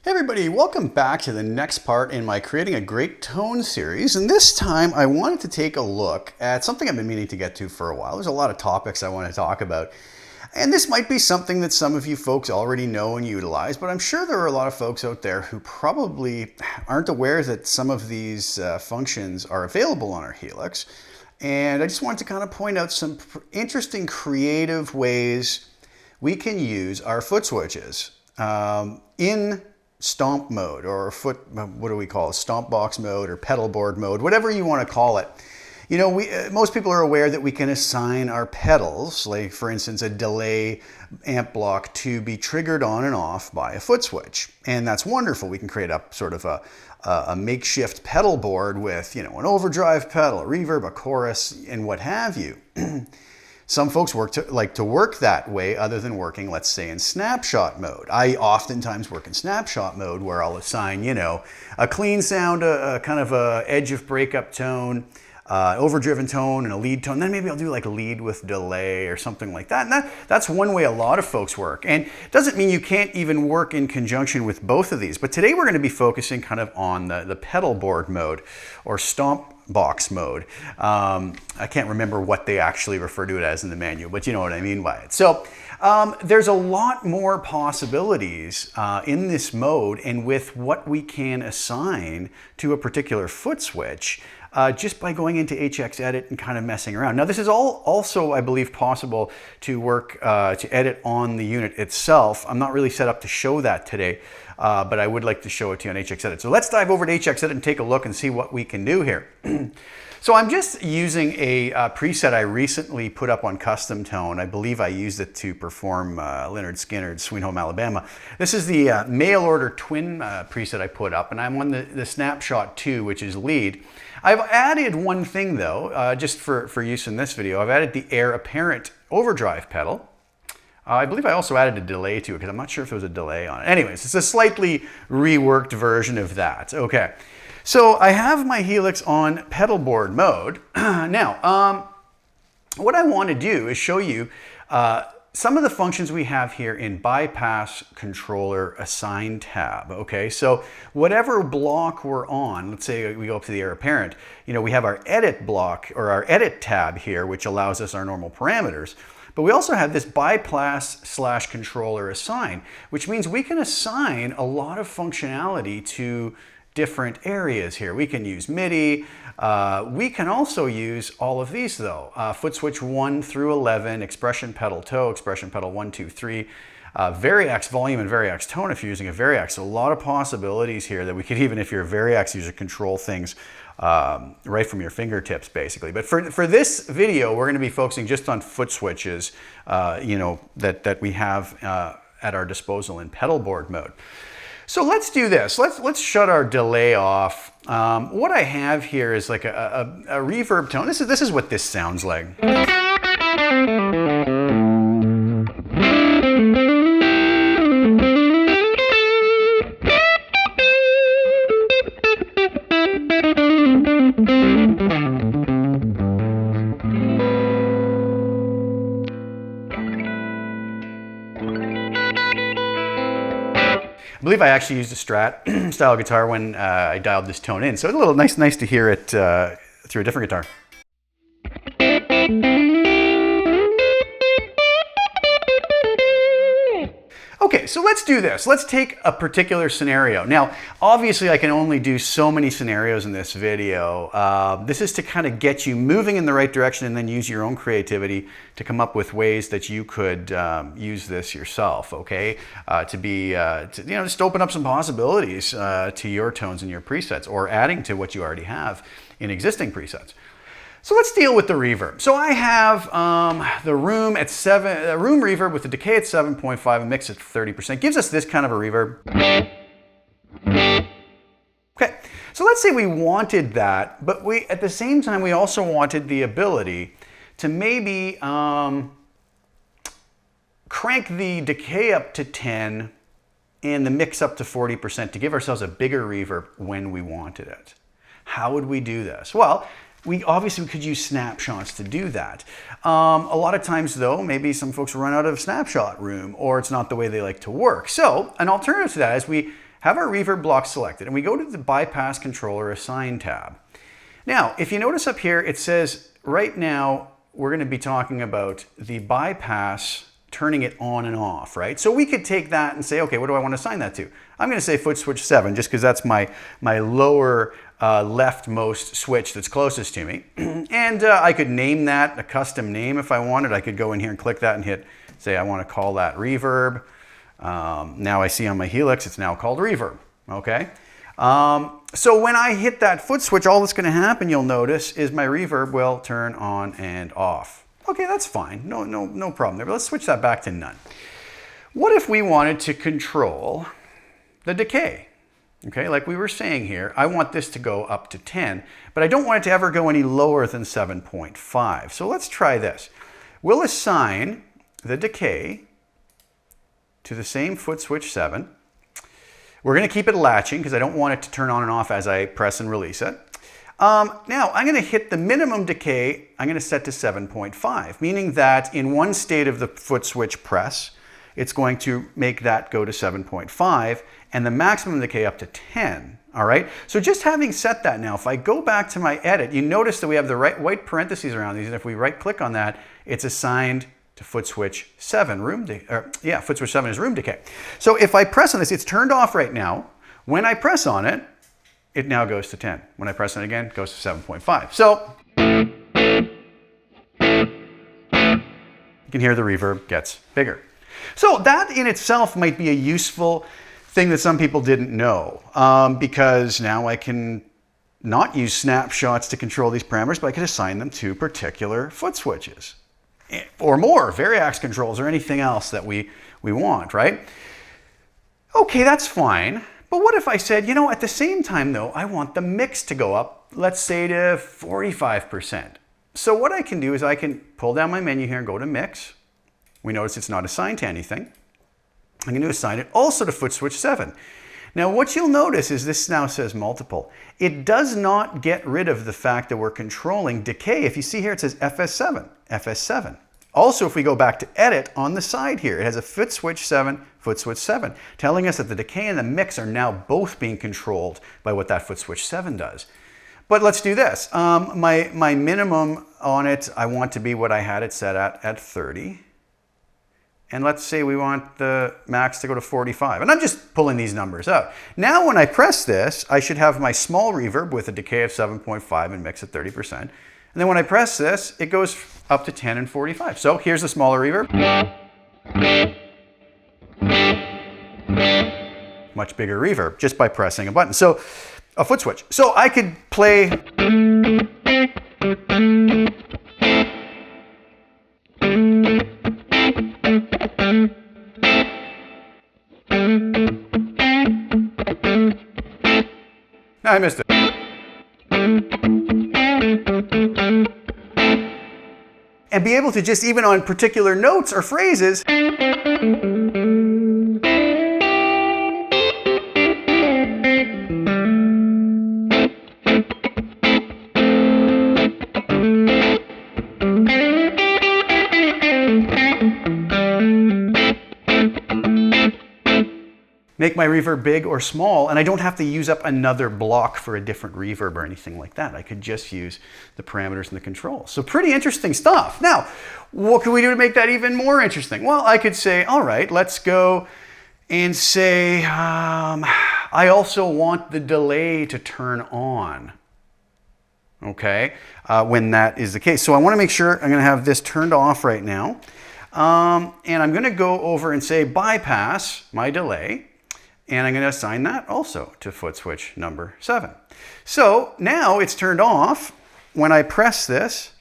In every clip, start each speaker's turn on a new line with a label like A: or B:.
A: Hey everybody, welcome back to the next part in my Creating a Great Tone series. And this time I wanted to take a look at something I've been meaning to get to for a while. There's a lot of topics I want to talk about. And this might be something that some of you folks already know and utilize, but I'm sure there are a lot of folks out there who probably aren't aware that some of these functions are available on our Helix. And I just wanted to kind of point out some interesting creative ways we can use our foot switches in stomp mode, or what do we call it? Stompbox mode or pedal board mode, whatever you want to call it. You know, most people are aware that we can assign our pedals, like for instance, a delay amp block, to be triggered on and off by a foot switch. And that's wonderful. We can create up sort of a makeshift pedal board with, you know, an overdrive pedal, a reverb, a chorus, and what have you. Some folks like to work that way other than working, let's say, in snapshot mode. I oftentimes work in snapshot mode where I'll assign, you know, a clean sound, a kind of a edge of breakup tone, overdriven tone, and a lead tone. Then maybe I'll do like a lead with delay or something like that. And that's one way a lot of folks work. And it doesn't mean you can't even work in conjunction with both of these. But today we're going to be focusing kind of on the pedal board mode, or Stompbox mode. I can't remember what they actually refer to it as in the manual, but you know what I mean by it. So there's a lot more possibilities in this mode and with what we can assign to a particular foot switch just by going into HX Edit and kind of messing around. Now this is also, I believe, possible to work to edit on the unit itself. I'm not really set up to show that today, but I would like to show it to you on HX Edit. So let's dive over to HX Edit and take a look and see what we can do here. So I'm just using a preset I recently put up on Custom Tone. I believe I used it to perform Lynyrd Skynyrd's Sweet Home Alabama. This is the mail order twin preset I put up, and I'm on the Snapshot 2, which is lead. I've added one thing though, just for use in this video. I've added the Air Apparent overdrive pedal. I believe I also added a delay to it because I'm not sure if there was a delay on it. Anyways, it's a slightly reworked version of that. Okay. So I have my Helix on pedal board mode. Now, what I want to do is show you some of the functions we have here in Bypass Controller Assign tab. Okay, so whatever block we're on, let's say we go up to the Air Apparent, you know, we have our Edit block, or our Edit tab here, which allows us our normal parameters. But we also have this Bypass/Controller Assign, which means we can assign a lot of functionality to different areas here. We can use MIDI. We can also use all of these though. Foot switch 1 through 11, expression pedal toe, expression pedal 1, 2, 3, Variax volume and Variax tone if you're using a Variax. So a lot of possibilities here that we could, even if you're a Variax user, control things right from your fingertips basically. But for this video, we're going to be focusing just on foot switches, you know, that we have at our disposal in pedal board mode. So let's do this. Let's shut our delay off. What I have here is like a reverb tone. This is what this sounds like. I believe I actually used a Strat style guitar when I dialed this tone in, so it's a little nice to hear it through a different guitar. Okay, so let's do this. Let's take a particular scenario. Now, obviously I can only do so many scenarios in this video. This is to kind of get you moving in the right direction and then use your own creativity to come up with ways that you could use this yourself, okay? You know, just open up some possibilities to your tones and your presets, or adding to what you already have in existing presets. So let's deal with the reverb. So I have the room at room reverb with the decay at 7.5 and mix at 30%. Gives us this kind of a reverb. Okay, so let's say we wanted that, but at the same time we also wanted the ability to maybe crank the decay up to 10 and the mix up to 40% to give ourselves a bigger reverb when we wanted it. How would we do this? Well, we obviously could use snapshots to do that. A lot of times though, maybe some folks run out of snapshot room, or it's not the way they like to work. So an alternative to that is we have our reverb block selected, and we go to the bypass controller assign tab. Now, if you notice up here, it says right now we're going to be talking about the bypass, turning it on and off, right? So we could take that and say, okay, what do I want to assign that to? I'm going to say foot switch 7, just because that's my lower leftmost switch that's closest to me. And I could name that a custom name if I wanted. I could go in here and click that and hit, say I want to call that reverb. Now I see on my Helix, it's now called reverb, okay? So when I hit that foot switch, all that's going to happen, you'll notice, is my reverb will turn on and off. Okay, that's fine. No problem there. But let's switch that back to none. What if we wanted to control the decay? Okay, like we were saying here, I want this to go up to 10, but I don't want it to ever go any lower than 7.5. So let's try this. We'll assign the decay to the same foot switch 7. We're going to keep it latching because I don't want it to turn on and off as I press and release it. Now I'm going to hit the minimum decay, I'm going to set to 7.5, meaning that in one state of the foot switch press, it's going to make that go to 7.5 and the maximum decay up to 10. All right, so just having set that now, if I go back to my edit, you notice that we have the white parentheses around these, and if we right click on that, it's assigned to foot switch 7, foot switch 7 is room decay. So if I press on this, it's turned off right now. When I press on it, it now goes to 10. When I press on it again, it goes to 7.5. So you can hear the reverb gets bigger. So that in itself might be a useful thing that some people didn't know, because now I can not use snapshots to control these parameters, but I can assign them to particular foot switches or more, variax controls or anything else that we want, right? Okay, that's fine. But what if I said, you know, at the same time though, I want the mix to go up, let's say to 45%. So what I can do is I can pull down my menu here and go to mix. We notice it's not assigned to anything. I'm going to assign it also to foot switch 7. Now what you'll notice is this now says multiple. It does not get rid of the fact that we're controlling decay. If you see here, it says FS7, FS7. Also, if we go back to edit on the side here, it has a foot switch 7, telling us that the decay and the mix are now both being controlled by what that foot switch 7 does. But let's do this. My minimum on it, I want to be what I had it set at 30. And let's say we want the max to go to 45. And I'm just pulling these numbers out. Now when I press this, I should have my small reverb with a decay of 7.5 and mix at 30%. And then when I press this, it goes up to 10 and 45. So here's the smaller reverb. Much bigger reverb just by pressing a button. So a foot switch. So I could play I missed it. And be able to just, even on particular notes or phrases, make my reverb big or small, and I don't have to use up another block for a different reverb or anything like that. I could just use the parameters and the controls. So pretty interesting stuff. Now, what can we do to make that even more interesting? Well, I could say, all right, let's go and say, I also want the delay to turn on. Okay, when that is the case. So I want to make sure I'm going to have this turned off right now. And I'm going to go over and say bypass my delay. And I'm going to assign that also to foot switch number 7. So now it's turned off. When I press this,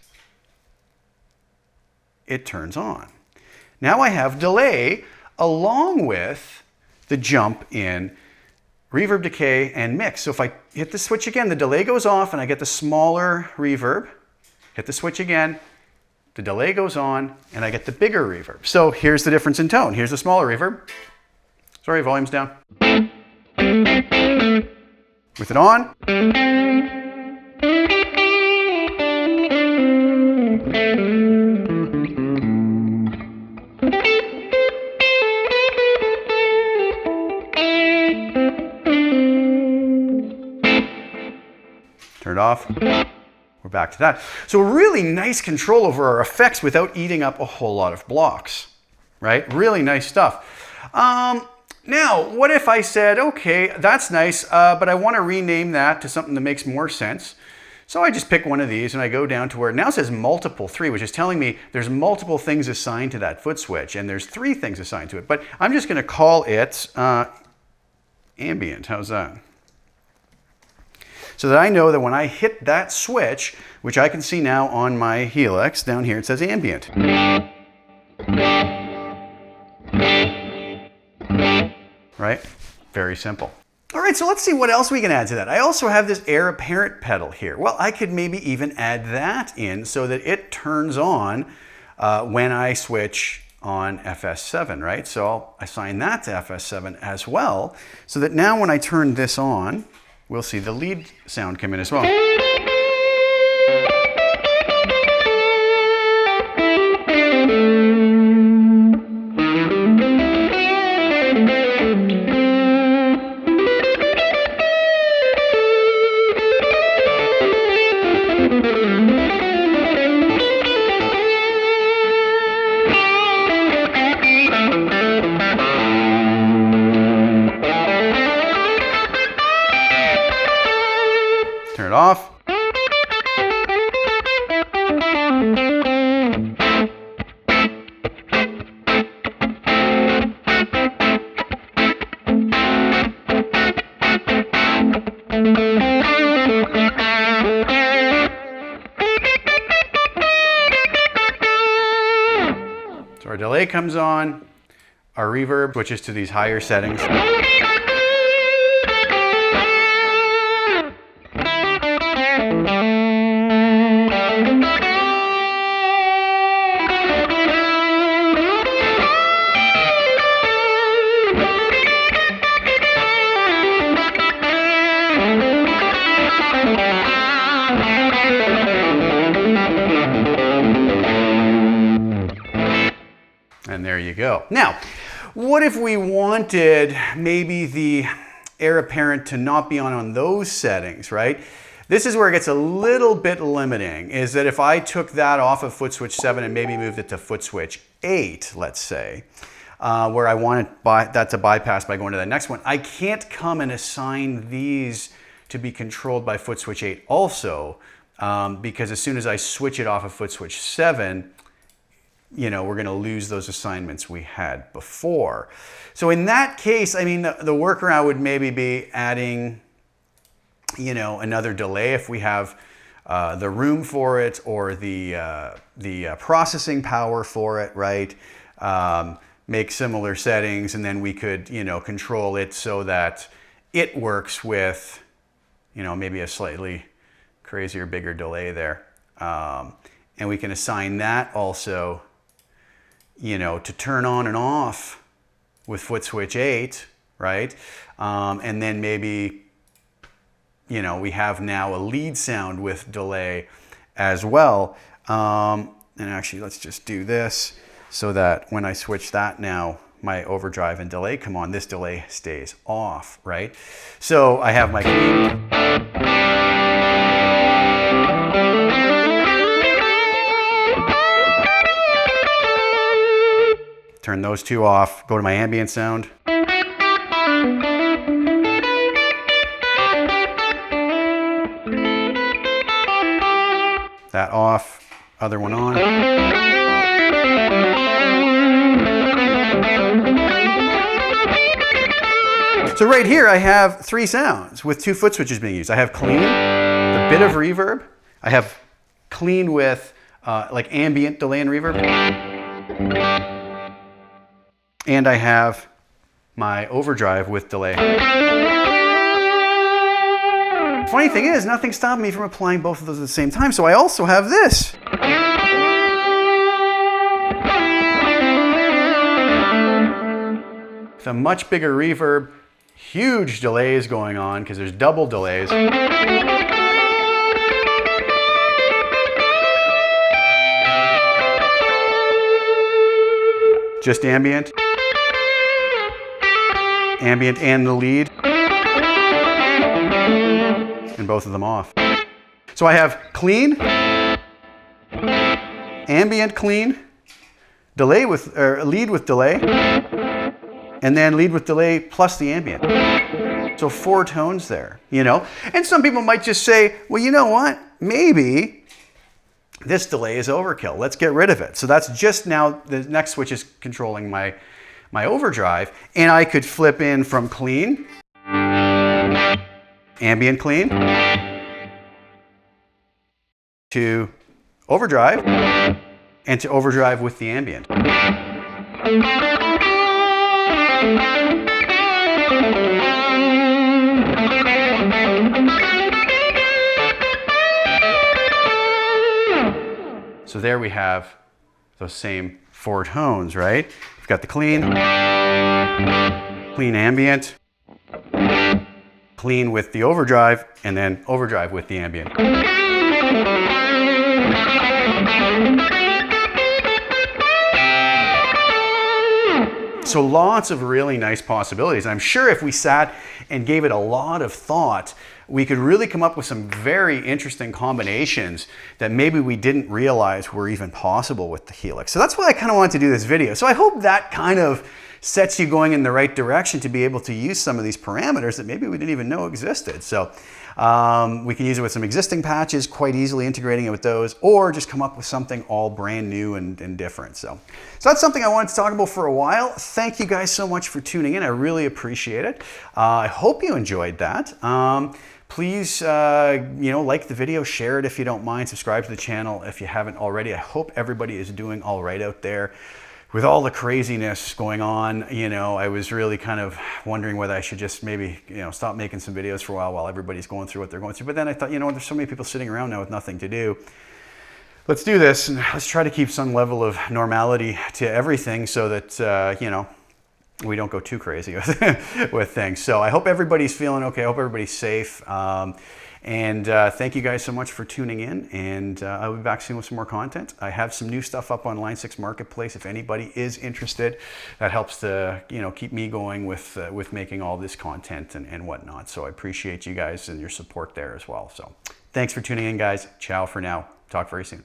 A: it turns on. Now I have delay along with the jump in reverb, decay, and mix. So if I hit the switch again, the delay goes off and I get the smaller reverb. Hit the switch again, the delay goes on, and I get the bigger reverb. So here's the difference in tone. Here's the smaller reverb. Sorry, volume's down. With it on. it off. We're back to that. So really nice control over our effects without eating up a whole lot of blocks, right? Really nice stuff. Now, what if I said, okay, that's nice, but I want to rename that to something that makes more sense. So I just pick one of these and I go down to where it now says multiple 3, which is telling me there's multiple things assigned to that foot switch, and there's 3 things assigned to it. But I'm just going to call it ambient. How's that? So that I know that when I hit that switch, which I can see now on my Helix, down here it says ambient. Right? Very simple. All right, so let's see what else we can add to that. I also have this air apparent pedal here. Well, I could maybe even add that in so that it turns on when I switch on FS7, right? So I'll assign that to FS7 as well, so that now when I turn this on, we'll see the lead sound come in as well. Turn it off. So our delay comes on, our reverb switches to these higher settings. And there you go. Now, what if we wanted maybe the air apparent to not be on those settings, right? This is where it gets a little bit limiting, is that if I took that off of foot switch 7 and maybe moved it to foot switch 8, let's say, where I wanted that to bypass by going to the next one, I can't come and assign these to be controlled by foot switch 8 also, because as soon as I switch it off of foot switch 7, you know, we're going to lose those assignments we had before. So in that case, I mean, the workaround would maybe be adding, you know, another delay if we have the room for it, or the processing power for it, right? Make similar settings, and then we could, you know, control it so that it works with, you know, maybe a slightly crazier, bigger delay there. And we can assign that also, you know, to turn on and off with foot switch 8, right? And then maybe, you know, we have now a lead sound with delay as well. And actually, let's just do this so that when I switch that now, my overdrive and delay come on, this delay stays off, right? So I have my clean. Turn those two off, go to my ambient sound. That off, other one on. So right here I have 3 sounds with 2 foot switches being used. I have clean, the bit of reverb. I have clean with like ambient delay and reverb. And I have my overdrive with delay. Funny thing is, nothing stopped me from applying both of those at the same time, so I also have this. With a much bigger reverb, huge delays going on because there's double delays. Just ambient. Ambient and the lead. And both of them off. So I have clean, ambient clean, delay with, or lead with delay, and then lead with delay plus the ambient. So 4 tones there, you know? And some people might just say, well, you know what? Maybe this delay is overkill. Let's get rid of it. So that's just now, the next switch is controlling my overdrive. And I could flip in from clean, ambient clean, to overdrive, and to overdrive with the ambient. So there we have those same 4 tones, right? We've got the clean, clean ambient, clean with the overdrive, and then overdrive with the ambient. So lots of really nice possibilities. I'm sure if we sat and gave it a lot of thought, we could really come up with some very interesting combinations that maybe we didn't realize were even possible with the Helix. So that's why I kind of wanted to do this video. So I hope that kind of sets you going in the right direction to be able to use some of these parameters that maybe we didn't even know existed. So we can use it with some existing patches, quite easily integrating it with those, or just come up with something all brand new and different. So that's something I wanted to talk about for a while. Thank you guys so much for tuning in. I really appreciate it. I hope you enjoyed that. Please, like the video, share it if you don't mind, subscribe to the channel if you haven't already. I hope everybody is doing all right out there. With all the craziness going on, I was really kind of wondering whether I should just maybe, stop making some videos for a while everybody's going through what they're going through. But then I thought, there's so many people sitting around now with nothing to do. Let's do this, and let's try to keep some level of normality to everything so that, we don't go too crazy with things. So I hope everybody's feeling okay. I hope everybody's safe. And thank you guys so much for tuning in, and I'll be back soon with some more content. I have some new stuff up on Line 6 Marketplace if anybody is interested. That helps to keep me going with making all this content and whatnot. So I appreciate you guys and your support there as well. So thanks for tuning in, guys. Ciao for now. Talk very soon.